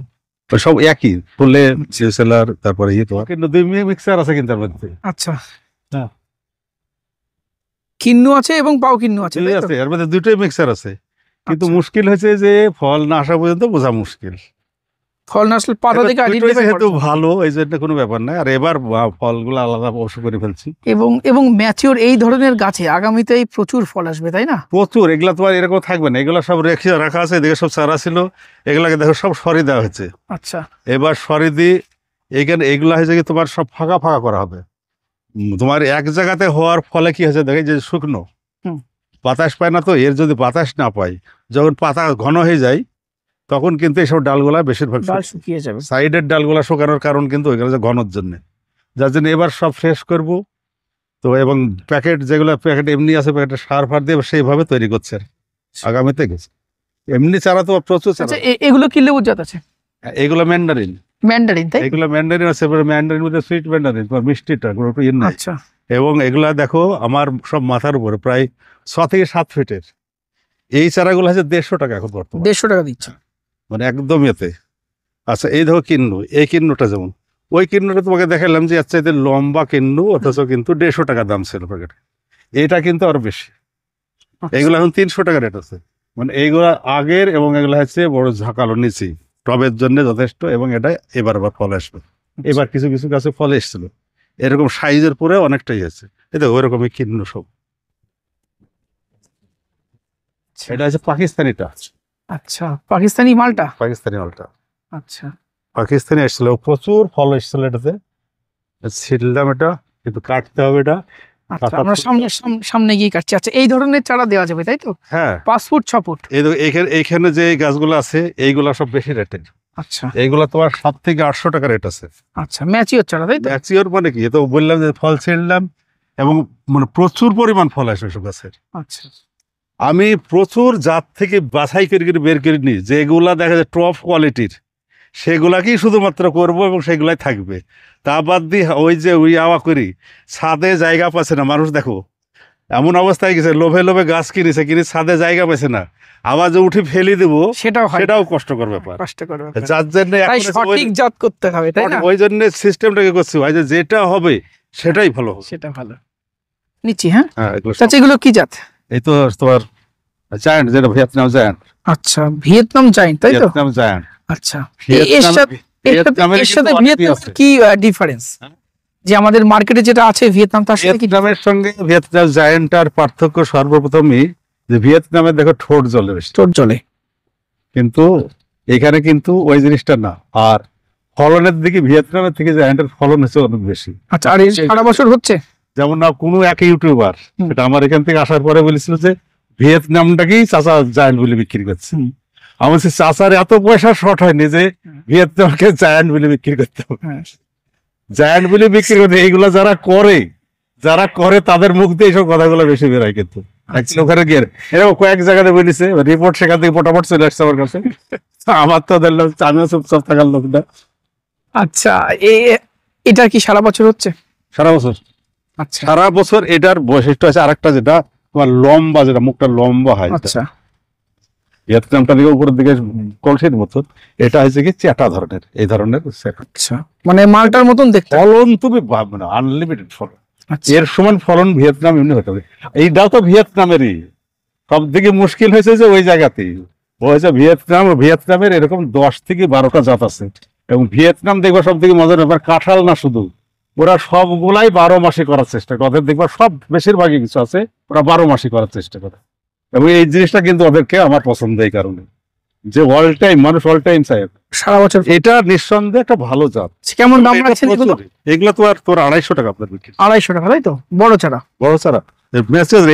S2: ওই সব একই ফুলে নিউ সেলার। তারপরে তোমার কিন্তু 2 মিক্সার আছে কিন্তু তার মধ্যে।
S1: আচ্ছা,
S2: হ্যাঁ।
S1: কিন্নু আছে এবং পাও কিন্নু আছে, তাই তো?
S2: আছে, এর মধ্যে দুটোই মিক্সার আছে, কিন্তু
S1: আচ্ছা।
S2: মুশকিল হয়েছে যে ফল না আসা পর্যন্ত বোঝা মুশকিল।
S1: ফল না আসলে পাতা
S2: এবার
S1: থেকে
S2: দুটোই
S1: আইডেন্টিফাই
S2: যেহেতু ভালো, এই জন্য কোনো ব্যাপার নাই। আর এবার ফলগুলো আলাদা অবশ্য করে ফেলছি।
S1: এবং ম্যাচিওর এই ধরনের গাছে আগামীতে প্রচুর ফল আসবে, তাই না?
S2: প্রচুর, এগুলা তোমার এরকম থাকবে না, এগুলো সব রেখে রাখা আছে, এদিকে সব চারা ছিল, এগুলাকে দেখো সব সরি দেওয়া হয়েছে।
S1: আচ্ছা,
S2: এবার সরি দিয়ে এইখানে এগুলা হয়েছে কি তোমার সব ফাঁকা ফাঁকা করা হবে। তোমার এক জায়গাতে হওয়ার ফলে কি হয়েছে দেখে, যে শুকনো
S1: হুম।
S2: বাতাস পায় না, তো এর যদি বাতাস না পায়, যখন পাতা ঘন হয়ে যায়, তখন কিন্তু এইসব ডালগুলা বেশিরভাগ
S1: ডাল শুকিয়ে যাবে।
S2: সাইডের ডালগুলা শুকানোর কারণ কিন্তু ওইখানে যে ঘনর জন্য, যার জন্য এবার সব ফ্রেশ করব। তো এবং প্যাকেট যেগুলো প্যাকেট এমনি আছে, প্যাকেটে সার ফার দিয়ে সেইভাবে তৈরি করছে আর আগামীতে গেছে। এমনি চারা তো প্রচুর চারা।
S1: আচ্ছা, এগুলো কি লেবুর জাত আছে?
S2: এগুলো ম্যান্ডারিন,
S1: ম্যান্ডারিন, তাই?
S2: এগুলো ম্যান্ডারিন আছে, ম্যান্ডারিন মধ্যে সুইট ম্যান্ডারিন, তোমার মিষ্টিটা কোনো একটু ইয়ে নাই।
S1: আচ্ছা,
S2: এবং এগুলা দেখো আমার সব মাথার উপরে প্রায় 6 থেকে 7 ফিটের। এই চারাগুলো আছে 150 টাকা এখন বর্তমানে,
S1: 150 টাকা দিচ্ছে।
S2: মানে একদম এতে। আচ্ছা এই দেখো কিন্নু, এই কিন্নুটা যেমন, ওই কিন্নুটা তোমাকে দেখালাম যে এর চাইতে লম্বা কিন্নু, অথচ কিন্তু 150 টাকা দাম ছিল প্যাকেটে। এটা কিন্তু আরো বেশি, এগুলো এখন 300 টাকা রেট আছে। মানে এইগুলা আগের এবং এগুলা হচ্ছে বড় ঝাঁকালো নিচে, টবের জন্য যথেষ্ট, এবং এটা এবার আবার ফল আসবে। এবার কিছু কিছু গাছে ফল এসেছিল, এরকম সাইজের পরে অনেকটাই আছে। এই দেখো ওইরকমই কিন্নু সব। এটা হচ্ছে পাকিস্তানিটা।
S1: আচ্ছা, পাকিস্তানি মালটা।
S2: পাকিস্তানি মালটা,
S1: আচ্ছা
S2: পাকিস্তানি এসেছিল, প্রচুর ফল এসেছিল এটাতে। ছিললাম এটা, কিন্তু কাটতে হবে এটা।
S1: আচ্ছা, আমরা সামনে গিয়ে কাটছি। আচ্ছা, এই ধরনের চারা দেওয়া যাবে তাই তো?
S2: হ্যাঁ,
S1: 5 ফুট 6 ফুট।
S2: এই দেখো এইখানে যে গাছগুলো আছে এইগুলা সব বেশি রেটের।
S1: আচ্ছা,
S2: এইগুলা তোমার 700 থেকে 800 টাকা রেট আছে।
S1: আচ্ছা, ম্যাচিওর চারা তাই তো?
S2: ম্যাচিওর মানে কি, তো বললাম যে ফল ছিঁড়লাম এবং মানে প্রচুর পরিমাণ ফল আসে ওইসব গাছের।
S1: আচ্ছা,
S2: আমি প্রচুর জাত থেকে বাছাই করে বের করে নিই, যেগুলা দেখা যায় টপ কোয়ালিটির, সেগুলাকেই শুধুমাত্র করব এবং সেগুলাই থাকবে। তা বাদ দিয়ে ওই যে ওই আওয়া করি, ছাদে জায়গা পাচ্ছে না মানুষ, দেখো এমন অবস্থায় গেছে, লোভে লোভে গাছ কিনেছে, কিনে ছাদে জায়গা পাচ্ছে না, আবার যে উঠে ফেলে দেবো সেটাও কষ্টকর ব্যাপার। যার জন্য
S1: সঠিক জাত করতে হবে তাই না?
S2: ওই জন্য সিস্টেমটাকে করছি ভাই, যে যেটা হবে সেটাই ভালো,
S1: সেটা ভালো নিচ্ছি। হ্যাঁ,
S2: এগুলো
S1: আচ্ছা, এগুলো কি জাত?
S2: এই তো তোমার জায়ান্ট, যেটা ভিয়েতনাম জায়ান্ট।
S1: আচ্ছা, ভিয়েতনাম জায়ান্ট তাই তো?
S2: Vietnam giant.
S1: আচ্ছা, এর সাথে ভিয়েতনামের কি ডিফারেন্স, যে আমাদের মার্কেটে যেটা আছে ভিয়েতনাম, তার সাথে কি?
S2: ভিয়েতনামের সঙ্গে ভিয়েতনাম জায়ান্টটার পার্থক্য সর্বপ্রথমই যে ভিয়েতনামে দেখো ঠোঁট জ্বলে,
S1: ঠোঁট জ্বলে,
S2: কিন্তু এখানে কিন্তু ওই জিনিসটা না। আর ফলনের দিকে ভিয়েতনামের থেকে জায়ান্টের ফলন হচ্ছে অনেক বেশি।
S1: আচ্ছা, আর সারা বছর হচ্ছে?
S2: যেমন না কোনো এক ইউটিউবার সেটা আমার এখান থেকে আসার পরে বলেছিল যে ভিয়েতনামটাকেই চাচা জায়ান্ট বলে বিক্রি করছে। আমার চাচার এত পয়সা শর্ট হয়নি যে ভিয়েতনামকে জায়ান্ট বলে বিক্রি করতে হবে। জায়ান্ট বলে বিক্রি করতে এইগুলা যারা করে তাদের মুখ দিয়ে এইসব কথাগুলো বেশি বেরোয়। কিন্তু ওখানে গিয়ে এরকম কয়েক জায়গাতে বলেছে, রিপোর্ট সেখান থেকে ফটাফট চলে আসছে আমার কাছে। আমার তো দেখলাম আমিও চুপচাপ থাকার লোক না।
S1: আচ্ছা, এটা কি সারা বছর হচ্ছে?
S2: সারা বছর।
S1: আচ্ছা,
S2: সারা বছর। এটার বৈশিষ্ট্য আছে আরেকটা, যেটা তোমার লম্বা, যেটা মুখটা লম্বা হয়।
S1: আচ্ছা,
S2: ভিয়েতনামটা দিকে উপরের দিকে কলসির মতন, এটা হচ্ছে কি চেটা ধরনের, এই ধরনের।
S1: আচ্ছা, মানে মালটার মতন দেখতে।
S2: ফলন তুমি ভাববে না, আনলিমিটেড ফলন।
S1: আচ্ছা,
S2: এর সমান ফলন ভিয়েতনাম এমনি হতে হবে। এইটাও তো ভিয়েতনামেরই। সব থেকে মুশকিল হয়েছে যে ওই জায়গাতেই হয়েছে ভিয়েতনামের এরকম 10 থেকে 12টা জাত আছে। এবং ভিয়েতনাম দেখবা সব থেকে মজার ব্যাপার, কাঁঠাল না শুধু, ওরা সবগুলাই 12 মাসে করার চেষ্টা করে। ওদের দেখবা সব বেশিরভাগই কিছু আছে ওরা 12 মাসে করার চেষ্টা করে। এবং এই জিনিসটা কিন্তু ওদেরকে আমার পছন্দ, এই কারণে যে অল টাইম মানুষ অল টাইম চায়
S1: সারা বছর।
S2: এটা নিঃসন্দেহে একটা ভালো জাত।
S1: কেমন দাম রাখছেন এগুলো?
S2: এগুলো তো আর তোর 250 টাকা আপনার বিক্রি।
S1: 250 টাকা তাই তো? বড় চারা?
S2: বড় চারা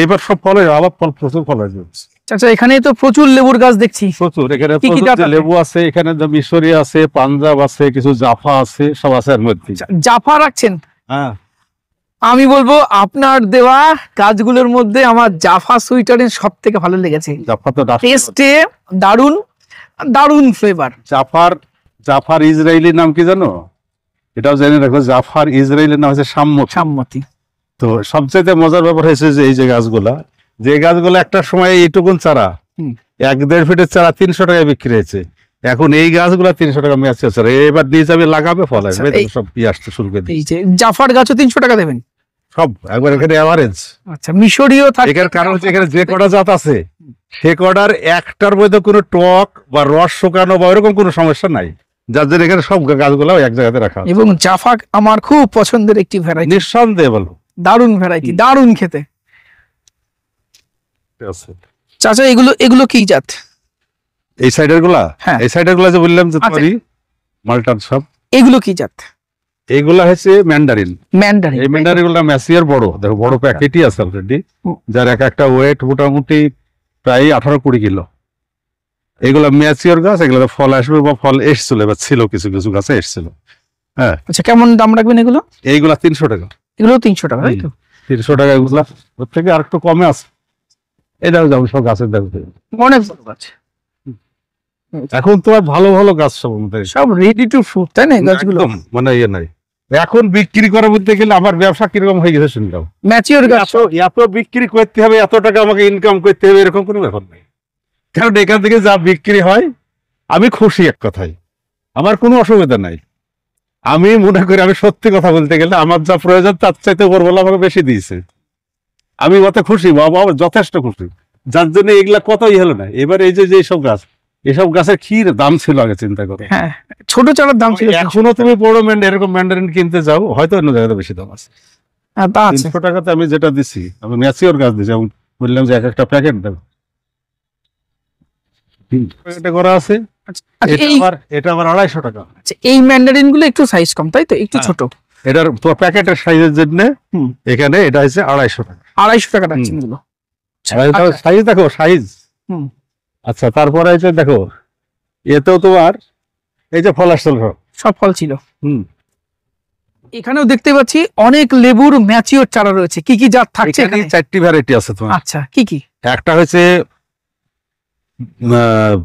S2: এবার সব ফলে আবার প্রচুর ফল হয়েছে।
S1: আচ্ছা, এখানে তো প্রচুর লেবুর গাছ দেখছি।
S2: প্রচুর, এখানে লেবু আছে, এখানে মিশরি আছে, পাঞ্জাব আছে, কিছু জাফা আছে, সব আছে এর মধ্যে।
S1: জাফা রাখছেন?
S2: হ্যাঁ,
S1: আমি বলবো আপনার দেওয়া গাছগুলোর মধ্যে আমার জাফা সুইটারের সব থেকে ভালো লেগেছে।
S2: জাফা তো
S1: টেস্টে দারুন ফ্লেভার।
S2: জাফার ইসরায়েলি নাম কি জানো? এটাও জেনে রাখো, জাফার ইসরায়েলের নাম হচ্ছে সাম্মতি। তো সবচেয়ে মজার ব্যাপার হয়েছে যে এই যে গাছগুলো একটা সময় এইটুকুন চারা 1-1.5 ফিটের চারা 300 টাকায় বিক্রি হয়েছে। এখন এই গাছগুলো 300 টাকা ম্যাচ আছে। এবার দিয়ে যাবে, লাগাবে, ফল আসবে, সব আসতে শুরু করে দিই।
S1: জাফার গাছও 300 টাকা দেবেন
S2: সব একবার এখানে এভারেজ।
S1: আচ্ছা, মিশরীয় থাকে।
S2: এখানে কারণ হচ্ছে এখানে যে কটা জাত আছে সে কটার একটার মধ্যে কোনো টক বা রস শুকানো বা ওরকম কোনো সমস্যা নাই, যার জন্য এখানে সব গাছগুলো এক জায়গাতে রাখা।
S1: এবং জাফা আমার খুব পছন্দের একটি ভ্যারাইটি,
S2: নিঃসন্দেহে বলো,
S1: দারুন ভ্যারাইটি, দারুন খেতে। চাচা, এগুলো কি জাত?
S2: এই সাইডের গুলা?
S1: হ্যাঁ,
S2: এই সাইডের গুলা যে বললাম যে তোমারই মালটার সব।
S1: এগুলো কি জাত?
S2: এগুলা হচ্ছে ম্যান্ডারিন। এই ম্যান্ডারিন গুলা ম্যাচিওর বড়, দেখো বড় প্যাকেটই আছে অলরেডি, যার একটা ওয়েট মোটামুটি প্রায় 18-20 কিলো। এগুলা ম্যাচিওর গাছ, এগুলো ফল আসবে বা ফল এসছিল, এবার ছিল কিছু কিছু গাছে এসছিল। হ্যাঁ,
S1: আচ্ছা, কেমন দাম রাখবেন এগুলো?
S2: এইগুলা 300 টাকা।
S1: এগুলো 300 টাকা তাই তো?
S2: 300 টাকা। এগুলা ওর থেকে আর একটু কমে আছে। এটাও যাবো সব গাছের দাম
S1: অনেক বড় গাছ।
S2: এখন তোমার ভালো ভালো গাছ সব
S1: রেডি টু ফ্রুট তাই না গাছগুলো?
S2: মানে ইয়ে নাই। এখন বিক্রি করা বলতে গেলে আমার ব্যবসা কিরকম হয়ে গেছে শুনলাম।
S1: ম্যাচিওর গাছ
S2: এত বিক্রি করতে হবে, এত টাকা আমাকে ইনকাম করতে হবে, এরকম কোনো ব্যাপার নেই। কারণ এখান থেকে যা বিক্রি হয় আমি খুশি এক কথায়। আমার কোনো অসুবিধা নাই। আমি মনে করি, আমি সত্যি কথা বলতে গেলে আমার যা প্রয়োজন তার চাইতে ওর বলে আমাকে বেশি দিয়েছে। আমি অত খুশি, বাবা যথেষ্ট খুশি, যার জন্য এগুলা কতই হলো না। এবার এই যে সব গাছ, এসব গাছের কি দাম ছিল আগে চিন্তা করো।
S1: হ্যাঁ, ছোট চারার দাম ছিল।
S2: এখনো তুমি বড় এরকম ম্যান্ডারিন কিনতে যাও, হয়তো অন্য জায়গাতে বেশি দাম আছে।
S1: হ্যাঁ, তা আছে।
S2: 300 টাকাতে আমি যেটা দিছি, আমি ম্যাচিওর গাছ দিছি, আমি বললাম যে এক একটা প্যাকেট দেবো, প্যাকেটে করা আছে।
S1: আচ্ছা,
S2: এটা আবার 250 টাকা।
S1: আচ্ছা, এই ম্যান্ডারিন গুলো একটু সাইজ কম, তাই তো? একটু ছোট।
S2: এটার তো প্যাকেটের সাইজের জন্য এখানে এটা হচ্ছে 250 টাকা।
S1: 250 টাকা রাখছেন এগুলো।
S2: সাইজ দেখো, সাইজ। আচ্ছা, তারপরে এই যে দেখো, এতেও তোমার এই যে ফল আসছিল,
S1: সব ফল ছিল। এখানেও দেখতে পাচ্ছি অনেক লেবুর ম্যাচিওর চারা রয়েছে। কি কি জাত থাকছে এখানে?
S2: 4টি ভ্যারাইটি আছে তোমার।
S1: আচ্ছা, কি কি?
S2: একটা হচ্ছে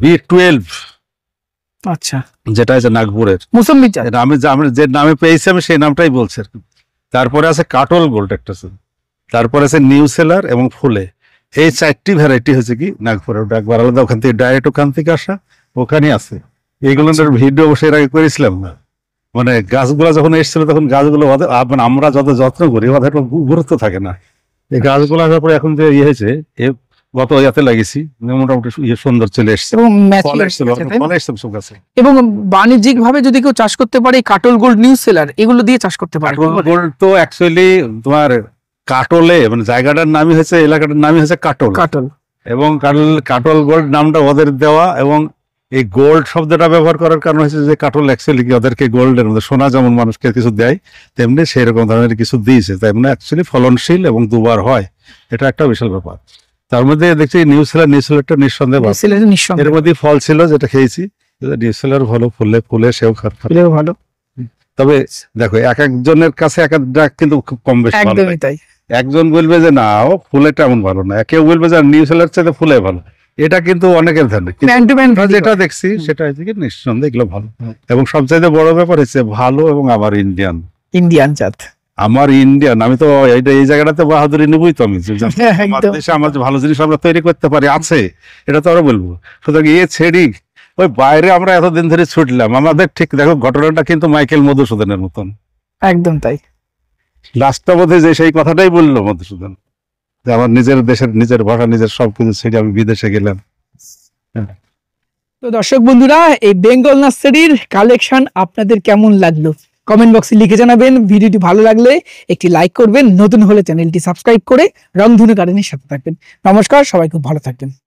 S2: B12,
S1: আচ্ছা,
S2: যেটা হচ্ছে নাগপুরের
S1: মুসম্বি জাত।
S2: আমি যে নামে পেয়েছি আমি সেই নামটাই বলছি আর কি। তারপরে আছে কাটল গোল্ড একটা আছে, তারপরে আছে নিউ সেলার এবং ফুলে। এই 4টি ভ্যারাইটি হচ্ছে কি নাগপুরে, ওটা একবার আলাদা, ওখান থেকে ডাইরেক্ট ওখান থেকে আসা, ওখানে আছে। এইগুলোর ভিডিও বসে এর আগে করেছিলাম না, মানে গাছগুলো যখন এসেছিল তখন গাছগুলো মানে আমরা যত যত্ন করি ওদের গুরুত্ব থাকে না। এই গাছগুলো আসার পরে এখন যে ইয়ে হয়েছে, গত ইয়াতে লাগিয়েছি, মোটামুটি সুন্দর চলে এসছে
S1: এবং
S2: ফল এসছিল, ফল এসছে সব গাছে।
S1: এবং বাণিজ্যিক ভাবে যদি কেউ চাষ করতে পারে, কাটল গোল্ড, নিউ সেলার, এগুলো দিয়ে চাষ করতে পারে।
S2: গোল্ড তো অ্যাকচুয়ালি তোমার কাটলে, মানে জায়গাটার নামই হচ্ছে, এলাকাটার নামই হচ্ছে কাটল।
S1: কাটল
S2: এবং কাটল গোল্ড নামটা ওদের দেওয়া, এবং এই গোল্ড শব্দটা ব্যবহার করার কারণ হচ্ছে যে কাটল অ্যাকচুয়ালি কি ওদেরকে গোল্ডের মধ্যে, সোনা যেমন মানুষকে কিছু দেয় তেমনি সেই রকম ধরনের কিছু দিয়েছে, তাই মানে অ্যাকচুয়ালি ফলনশীল এবং দুবার হয়, এটা একটা বিশাল ব্যাপার। তার মধ্যে দেখছি নিউ সেলারটা নিঃসন্দেহে ভালো। এর মধ্যে ফল ছিল যেটা খেয়েছি, নিউ সেলার ভালো, ফুলে সেও
S1: ভালো।
S2: তবে দেখো, এক একজনের কাছে এক একটা কিন্তু খুব কম বেশি ভালো।
S1: একদমই তাই।
S2: একজন বলবে যে না, ও ফুলেটা এমন ভালো না, কেউ বলবে যে নিউ সেলার চাইতে ফুলে ভালো। এটা কিন্তু অনেকের ধারণা। যেটা দেখছি সেটা হচ্ছে কি নিঃসন্দেহে এগুলো ভালো। এবং সবচাইতে বড় ব্যাপার হচ্ছে ভালো, এবং আমার ইন্ডিয়ান
S1: জাত,
S2: আমার ইন্ডিয়ান। আমি তো এই জায়গাটাতে বাহাদুরি নেবই তো, আমি আমার দেশে আমার যে ভালো জিনিস আমরা তৈরি করতে পারি আছে, এটা তো আরো বলবো। সুতরাং ছেড়ি ওই বাইরে আমরা এতদিন ধরে ছুটলাম, আমাদের ঠিক দেখো ঘটনাটা কিন্তু মাইকেল মধুসূদনের মতন।
S1: একদম তাই।
S2: লাস্টটা বোধ হয় যে সেই কথাটাই বললো মধুসূদন, যে আমার নিজের দেশের, নিজের ভাষা, নিজের সবকিছু ছেড়ে আমি বিদেশে গেলাম।
S1: তো দর্শক বন্ধুরা, এই বেঙ্গল নার্সারির কালেকশন আপনাদের কেমন লাগলো কমেন্ট বক্সে লিখে জানাবেন। ভিডিওটি ভালো লাগলে একটি লাইক করবেন, নতুন হলে চ্যানেলটি সাবস্ক্রাইব করে রংধনু গার্ডেনের সাথে থাকবেন। নমস্কার, সবাই খুব ভালো থাকবেন।